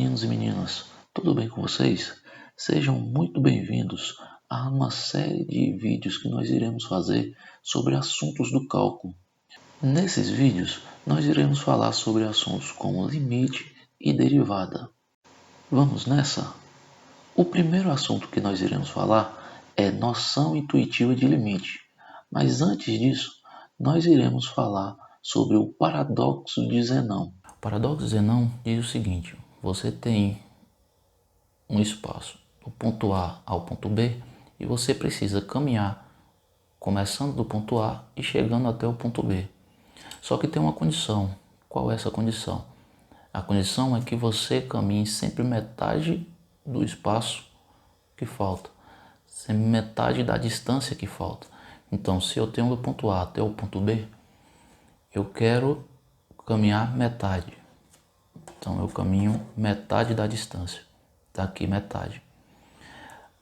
meninos e meninas, tudo bem com vocês? Sejam muito bem-vindos a uma série de vídeos que nós iremos fazer sobre assuntos do cálculo. Nesses vídeos, nós iremos falar sobre assuntos como limite e derivada. Vamos nessa? O primeiro assunto que nós iremos falar é noção intuitiva de limite, mas antes disso, nós iremos falar sobre o paradoxo de Zenão. O paradoxo de Zenão diz o seguinte: você tem um espaço do ponto A ao ponto B e você precisa caminhar começando do ponto A e chegando até o ponto B. Só que tem uma condição. Qual é essa condição? A condição é que você caminhe sempre metade do espaço que falta, sempre metade da distância que falta. Então, se eu tenho do ponto A até o ponto B, eu quero caminhar metade. Então eu caminho metade da distância, daqui metade.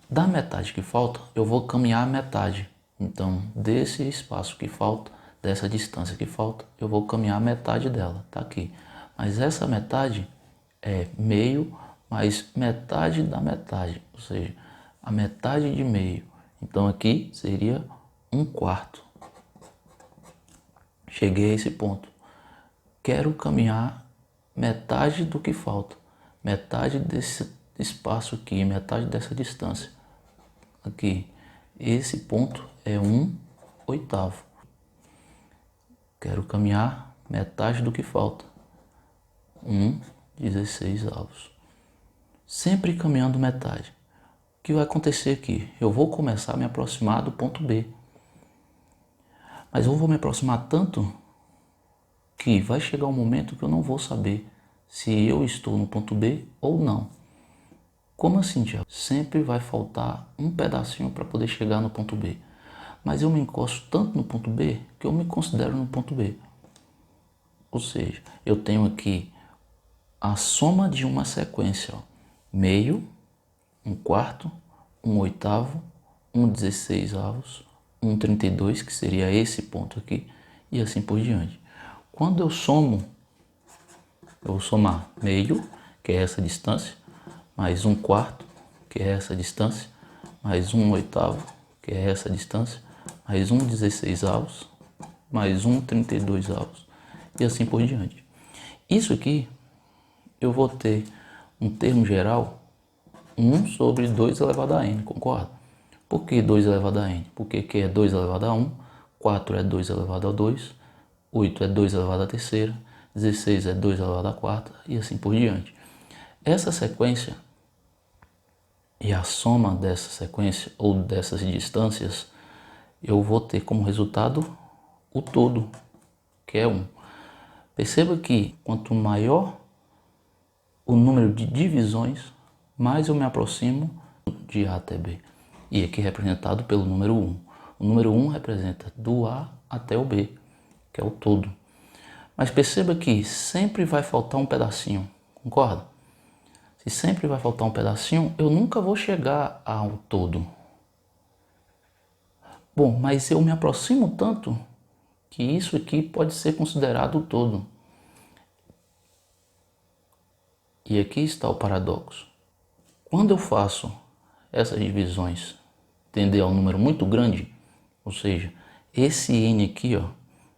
Da metade que falta, eu vou caminhar metade. Então desse espaço que falta, dessa distância que falta, eu vou caminhar metade dela, tá aqui. Mas essa metade é meio mais metade da metade, ou seja, a metade de meio. Então aqui seria 1/4. Cheguei a esse ponto. Quero caminhar metade do que falta, metade desse espaço aqui, metade dessa distância aqui. Esse ponto é 1/8. Quero caminhar metade do que falta, 1/16. Sempre caminhando metade. O que vai acontecer aqui? Eu vou começar a me aproximar do ponto B, mas eu vou me aproximar tanto que vai chegar um momento que eu não vou saber se eu estou no ponto B ou não. Como assim, Tiago? Sempre vai faltar um pedacinho para poder chegar no ponto B. Mas eu me encosto tanto no ponto B que eu me considero no ponto B. Ou seja, eu tenho aqui a soma de uma sequência, ó, meio, 1/4, 1/8, 1/16, 1/32, que seria esse ponto aqui, e assim por diante. Quando eu somo, eu vou somar meio, que é essa distância, mais 1/4, que é essa distância, mais 1/8, que é essa distância, mais 1/16, mais 1/32, e assim por diante. Isso aqui, eu vou ter um termo geral, 1 sobre 2 elevado a n, concorda? Por que 2 elevado a n? Porque aqui é 2 elevado a 1, 4 é 2 elevado a 2, 8 é 2 elevado à terceira, 16 é 2 elevado à quarta e assim por diante. Essa sequência e a soma dessa sequência ou dessas distâncias, eu vou ter como resultado o todo, que é 1. Perceba que quanto maior o número de divisões, mais eu me aproximo de A até B. E aqui representado pelo número 1. O número 1 representa do A até o B, que é o todo. Mas perceba que sempre vai faltar um pedacinho, concorda? Se sempre vai faltar um pedacinho, eu nunca vou chegar ao todo. Bom, mas eu me aproximo tanto que isso aqui pode ser considerado o todo. E aqui está o paradoxo. Quando eu faço essas divisões tender a um número muito grande, ou seja, esse n aqui, ó,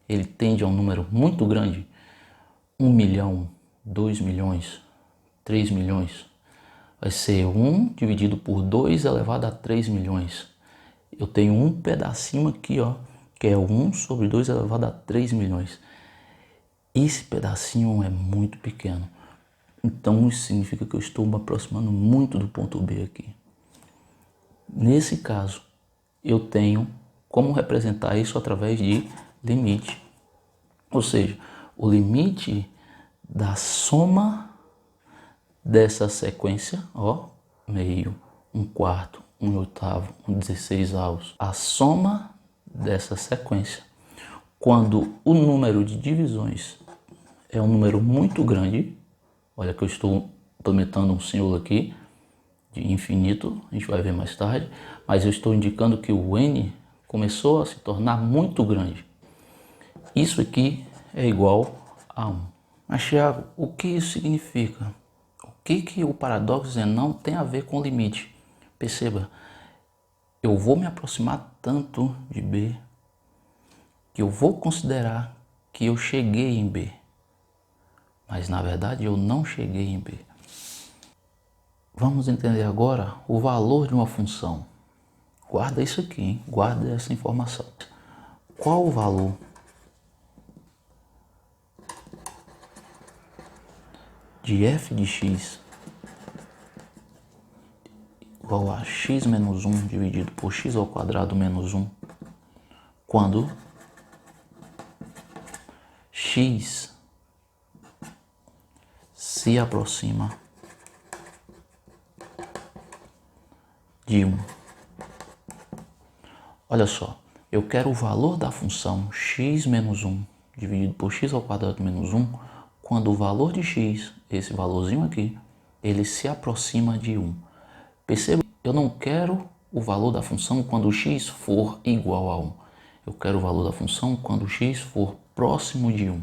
ele tende a um número muito grande, 1 milhão, 2 milhões, 3 milhões, vai ser 1 dividido por 2 elevado a 3 milhões. Eu tenho um pedacinho aqui, ó, que é 1 sobre 2 elevado a 3 milhões. Esse pedacinho é muito pequeno. Então isso significa que eu estou me aproximando muito do ponto B aqui. Nesse caso, eu tenho como representar isso através de limite. Ou seja, o limite da soma dessa sequência, ó, meio, 1/4, 1/8, 1/16. A soma dessa sequência, quando o número de divisões é um número muito grande, olha que eu estou implementando um símbolo aqui de infinito, a gente vai ver mais tarde, mas eu estou indicando que o n começou a se tornar muito grande. Isso aqui é igual a 1. Mas, Thiago, o que isso significa? O que o paradoxo dizendo não tem a ver com limite? Perceba, eu vou me aproximar tanto de B que eu vou considerar que eu cheguei em B, mas na verdade eu não cheguei em B. Vamos entender agora o valor de uma função. Guarda isso aqui, hein? Guarda essa informação. Qual o valor de f de x igual a x menos 1 dividido por x ao quadrado menos 1 quando x se aproxima de 1. Olha só, eu quero o valor da função x menos 1 dividido por x ao quadrado menos 1 quando o valor de x, esse valorzinho aqui, ele se aproxima de 1. Perceba, eu não quero o valor da função quando x for igual a 1. Eu quero o valor da função quando x for próximo de 1.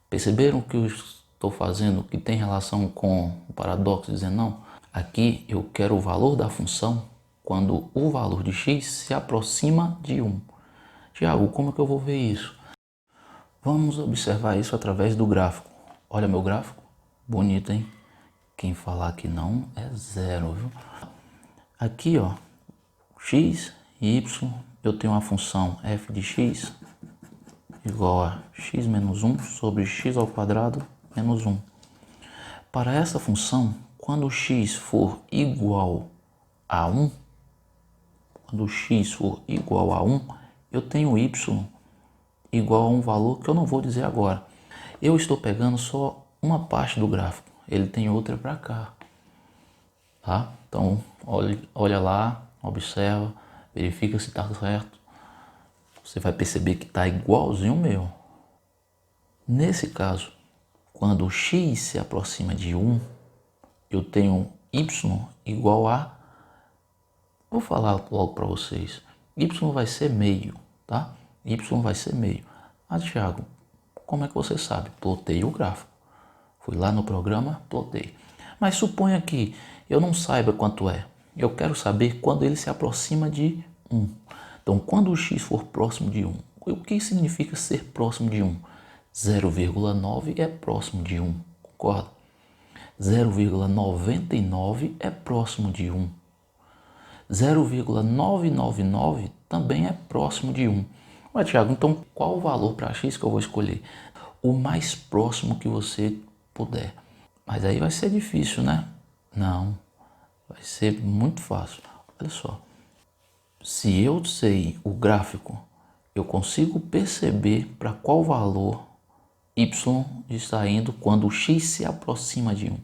Perceberam que eu estou fazendo que tem relação com o paradoxo dizendo não? Aqui eu quero o valor da função quando o valor de x se aproxima de 1. Tiago, como é que eu vou ver isso? Vamos observar isso através do gráfico. Olha meu gráfico, bonito, hein? Quem falar que não é zero, viu? Aqui, ó, x e y, eu tenho uma função f de x igual a x menos 1 sobre x ao quadrado menos 1. Para essa função, quando x for igual a 1, quando x for igual a 1, eu tenho y igual a um valor que eu não vou dizer agora. Eu estou pegando só uma parte do gráfico, ele tem outra para cá. Tá? Então, olha lá, observa, verifica se está certo. Você vai perceber que está igualzinho o meu. Nesse caso, quando x se aproxima de 1, eu tenho y igual a... Vou falar logo para vocês. Y vai ser meio, tá? Y vai ser meio. Ah, Thiago, como é que você sabe? Plotei o gráfico. Fui lá no programa, plotei. Mas suponha que eu não saiba quanto é. Eu quero saber quando ele se aproxima de 1. Então, quando o x for próximo de 1, o que significa ser próximo de 1? 0,9 é próximo de 1, concorda? 0,99 é próximo de 1. 0,999 também é próximo de 1. Ué, Thiago, então qual o valor para x que eu vou escolher? O mais próximo que você puder. Mas aí vai ser difícil, né? Não, vai ser muito fácil. Olha só, se eu sei o gráfico, eu consigo perceber para qual valor y está indo quando o x se aproxima de 1.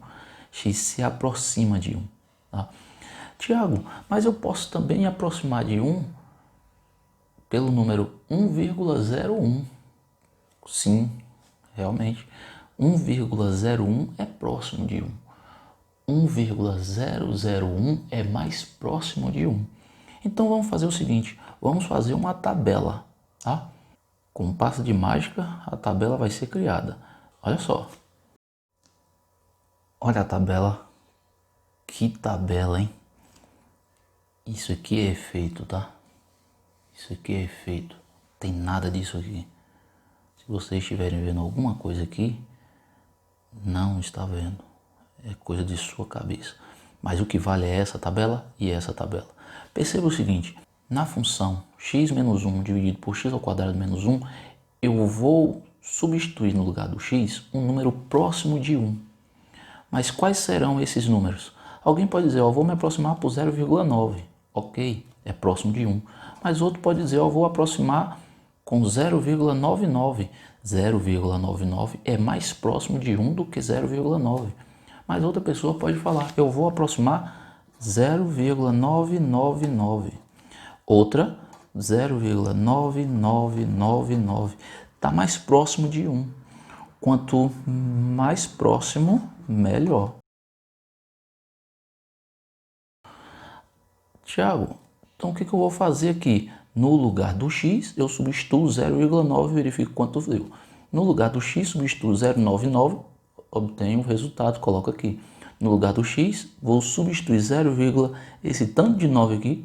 X se aproxima de 1. Tá? Tiago, mas eu posso também aproximar de 1 pelo número 1,01. Sim, realmente. 1,01 é próximo de 1. 1,001 é mais próximo de 1. Então vamos fazer o seguinte, vamos fazer uma tabela, tá? Com um passe de mágica, a tabela vai ser criada. Olha só. Olha a tabela. Que tabela, hein? Isso aqui é efeito, tá? Isso aqui é efeito. Tem nada disso aqui. Se vocês estiverem vendo alguma coisa aqui, não está vendo. É coisa de sua cabeça. Mas o que vale é essa tabela e essa tabela. Perceba o seguinte, na função x menos 1 dividido por x ao quadrado menos 1, eu vou substituir no lugar do x um número próximo de 1. Mas quais serão esses números? Alguém pode dizer, eu vou me aproximar por 0,9. Ok, é próximo de 1. Mas outro pode dizer, eu vou aproximar com 0,99. 0,99 é mais próximo de 1 do que 0,9. Mas outra pessoa pode falar, eu vou aproximar 0,999. Outra, 0,9999. Está mais próximo de 1. Quanto mais próximo, melhor. Tiago, então o que eu vou fazer aqui? No lugar do x, eu substituo 0,9 e verifico quanto deu. No lugar do x, substituo 0,99 obtenho o resultado, coloco aqui. No lugar do x, vou substituir 0, esse tanto de 9 aqui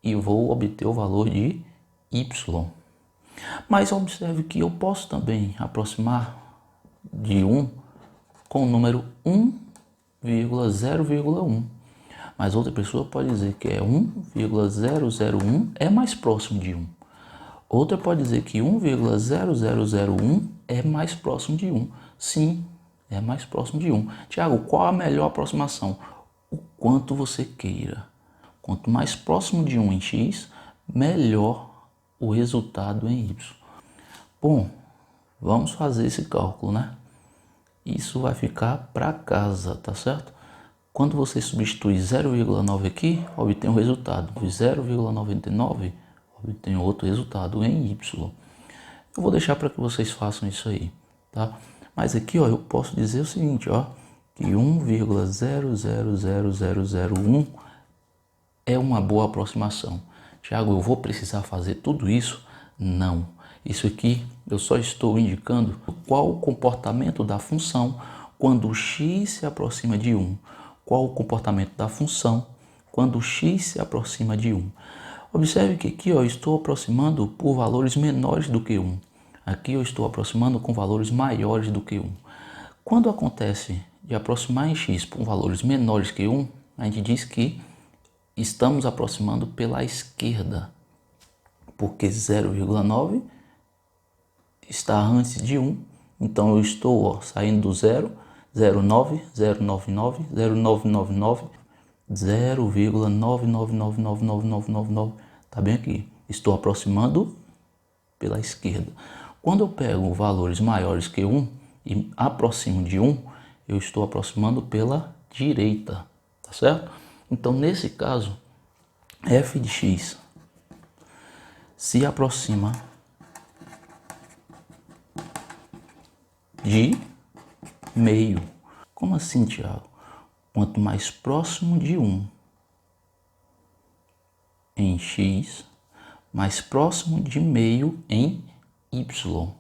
e vou obter o valor de y. Mas observe que eu posso também aproximar de 1 com o número 1,0,1. Mas outra pessoa pode dizer que é 1,001 é mais próximo de 1. Outra pode dizer que 1,0001 é mais próximo de 1. Sim, é mais próximo de 1. Tiago, qual a melhor aproximação? O quanto você queira. Quanto mais próximo de 1 em x, melhor o resultado em y. Bom, vamos fazer esse cálculo, né? Isso vai ficar para casa, tá certo? Quando você substitui 0,9 aqui, obtém o resultado de 0,99, obtém outro resultado em y. Eu vou deixar para que vocês façam isso aí, tá? Mas aqui, ó, eu posso dizer o seguinte, ó, que 1,000001 é uma boa aproximação. Tiago, eu vou precisar fazer tudo isso? Não. Isso aqui eu só estou indicando qual o comportamento da função quando o x se aproxima de 1. Qual o comportamento da função quando o x se aproxima de 1. Observe que aqui eu estou aproximando por valores menores do que 1. Aqui eu estou aproximando com valores maiores do que 1. Quando acontece de aproximar em x por valores menores que 1, a gente diz que estamos aproximando pela esquerda, porque 0,9 está antes de 1, então eu estou saindo do 0, 0,9, 0,99, 0,999, 0,9999999, tá bem aqui. Estou aproximando pela esquerda. Quando eu pego valores maiores que 1 e aproximo de 1, eu estou aproximando pela direita, tá certo? Então, nesse caso, f de x se aproxima de meio. Como assim, Tiago? Quanto mais próximo de 1 em x, mais próximo de meio em y.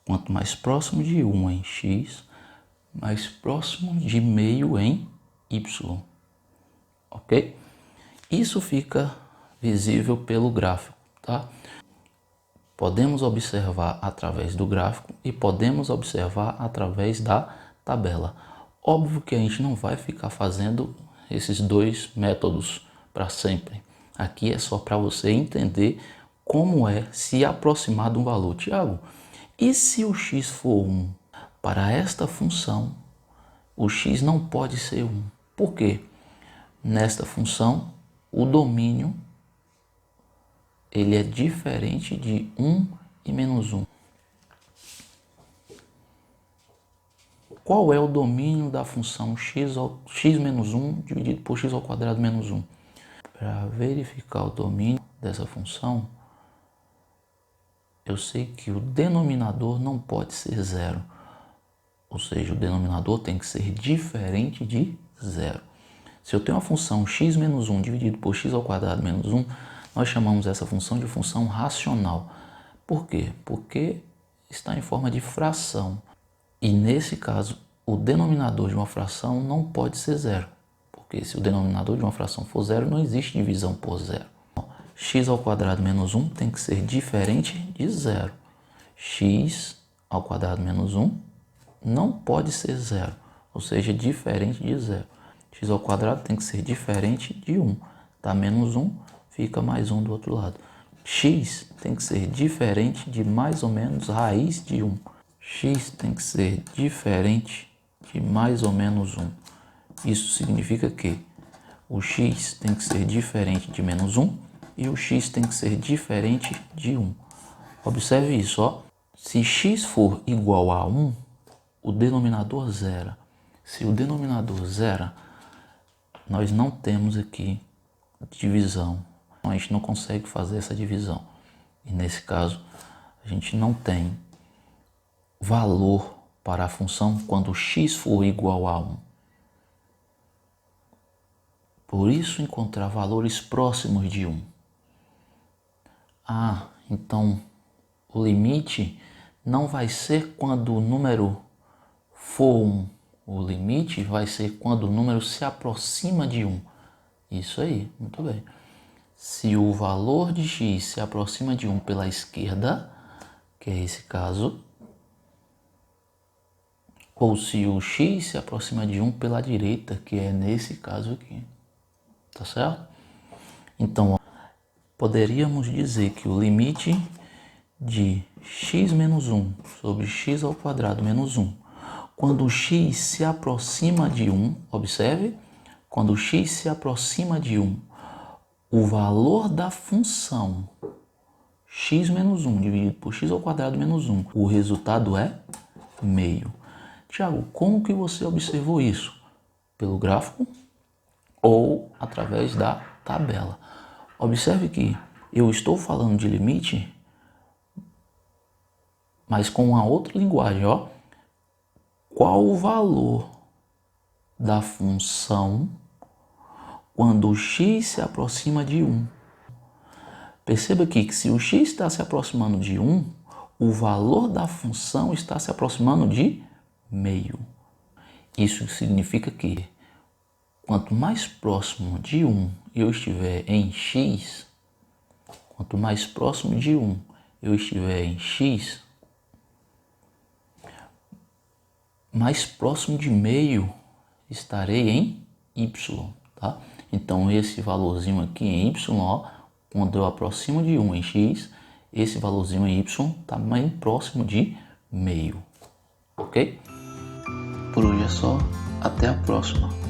Quanto mais próximo de 1 em x, mais próximo de meio em y. Ok? Isso fica visível pelo gráfico, tá? Podemos observar através do gráfico e podemos observar através da tabela. Óbvio que a gente não vai ficar fazendo esses dois métodos para sempre. Aqui é só para você entender como é se aproximar de um valor. Tiago, e se o x for 1? Para esta função, o x não pode ser 1. Por quê? Nesta função, o domínio ele é diferente de 1 e menos 1. Qual é o domínio da função x menos 1 dividido por x ao quadrado menos 1? Para verificar o domínio dessa função, eu sei que o denominador não pode ser zero. Ou seja, o denominador tem que ser diferente de zero. Se eu tenho a função x menos 1 dividido por x ao quadrado menos 1, nós chamamos essa função de função racional. Por quê? Porque está em forma de fração. E nesse caso, o denominador de uma fração não pode ser zero. Porque se o denominador de uma fração for zero, não existe divisão por zero. X ao quadrado menos 1 tem que ser diferente de zero. X ao quadrado menos 1 não pode ser zero, ou seja, diferente de zero. X ao quadrado tem que ser diferente de 1. Tá menos 1, fica mais 1 do outro lado. X tem que ser diferente de mais ou menos raiz de 1. X tem que ser diferente de mais ou menos 1. Isso significa que o x tem que ser diferente de menos 1 e o x tem que ser diferente de 1. Observe isso, ó. Se x for igual a 1, o denominador zera. Se o denominador zera, nós não temos aqui divisão. A gente não consegue fazer essa divisão. E nesse caso, a gente não tem valor para a função quando x for igual a 1. Por isso, encontrar valores próximos de 1. Então o limite não vai ser quando o número o limite vai ser quando o número se aproxima de 1. Isso aí, muito bem. Se o valor de x se aproxima de 1 pela esquerda, que é esse caso, ou se o x se aproxima de 1 pela direita, que é nesse caso aqui. Tá certo? Então, poderíamos dizer que o limite de x menos 1 sobre x ao quadrado menos 1, quando o x se aproxima de 1, observe, quando o x se aproxima de 1, o valor da função x menos 1 dividido por x ao quadrado menos 1, o resultado é meio. Tiago, como que você observou isso? Pelo gráfico ou através da tabela? Observe que eu estou falando de limite, mas com uma outra linguagem, ó. Qual o valor da função quando o x se aproxima de 1? Perceba aqui que se o x está se aproximando de 1, o valor da função está se aproximando de meio. Isso significa que quanto mais próximo de 1 eu estiver em x, quanto mais próximo de 1 eu estiver em x, mais próximo de meio estarei em y, tá? Então esse valorzinho aqui em y, ó, quando eu aproximo de 1 em x, esse valorzinho em y está bem próximo de meio, ok? Por hoje é só, até a próxima.